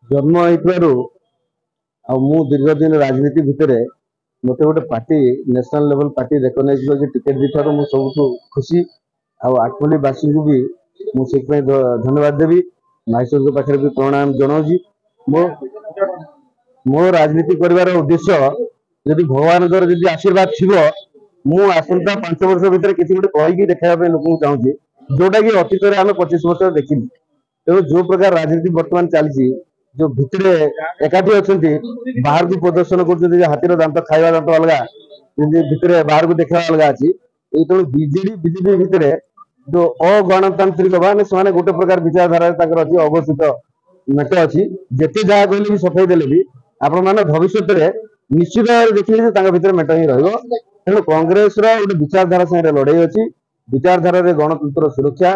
जन्म हो दीर्घ दिन राजनीति भितर मत गोटे party national level party recognise कर टिकेट दी सब खुशी आठमल्लीवासी को भी मुझे धन्यवाद देवी महेश्वर पाखे भी प्रणाम जनाऊँ मो मो राजनीति कर उद्देश्य जदि भगवान जदि आशीर्वाद थी मु आसंता 5 वर्ष भितर किसी गोटे कहीकि देखा लोक चाहूँगी जोटा कि अतीत में आम 25 वर्ष देखी तेणु जो प्रकार राजनीति बर्तमान चलती जो भितर एकाठी अच्छा बाहर को प्रदर्शन कर हाथीर दांत खावा दांत अलग भितर बाहर को देखा अलग अच्छी तेणु बीजेडी बीजेपी भितर जो अगणतांत्रिक से गोटे प्रकार विचारधारा अच्छी अघोषित मेट अच्छी जिते जहाँ कहले भी सफाई देले भी आपण मैंने भविष्य निश्चित भाव देखिए भितर मेट ही तेणु कांग्रेस गोटे विचारधारा संगे लड़ाई अच्छी विचारधारा गणतंत्र सुरक्षा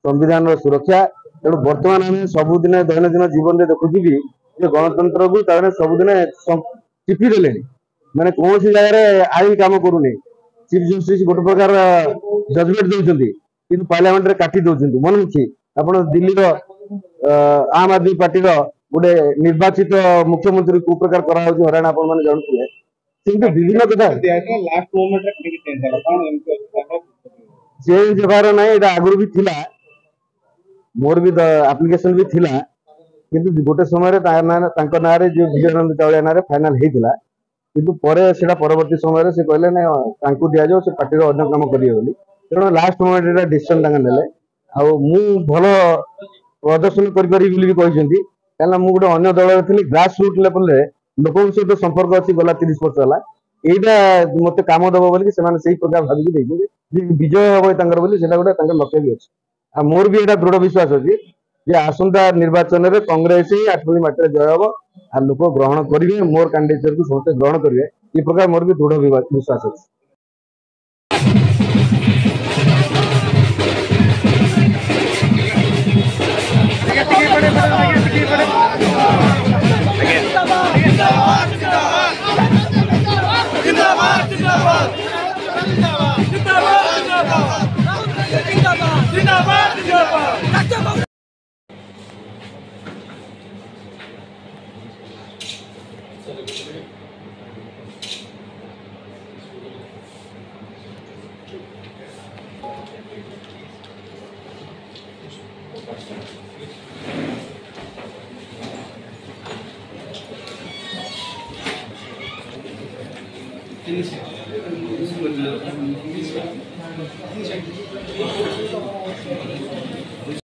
संविधान सुरक्षा तेणु बर्तमान आम सबुदिन दैनंदिन जीवन में देखुची भी गणतंत्र को सबुदिन टिपी दे मैंने कौन सी जगह आईन काम करूनी चीफ जस्टिस गोटे प्रकार जजमेंट दौरान कि पार्लियामेंट काटी दौरान मन अच्छी आप दिल्ली आम आदमी पार्टी गोटे निर्वाचित मुख्यमंत्री को प्रकार करा हराण आप जानते विभिन्न कथा चेंज होबार ना आगुरी भी थिला मोर भी एप्लिकेशन भी थिला किंतु गोटे समय ना जो विजयानंद चावलिया ना फाइनाल होता किंतु परे सेटा परवर्ती समय से कहले ना दि जाओ से पार्टी अन्य काम करिए बोली तेणु लास्ट मोमेंट डिसीजन ना मु भल प्रदर्शन करी कहना मुझे गोटे अन्य दल थी ग्रास रूट लेवल लोक सहित संपर्क अच्छी गला 30 वर्ष है यहीटा मत कम दब बोली से प्रकार भाविक विजय हम गोटे लक्ष्य भी अच्छे मोर भी यहाँ दृढ़ विश्वास अच्छी जे आसंता निर्वाचन में कांग्रेस ही आठमल्ली माटी जय हम आ लोक ग्रहण करेंगे मोर कैंडिडेचर को समस्त ग्रहण करेंगे ये प्रकार मोर भी दृढ़ विश्वास अच्छी। Finish it.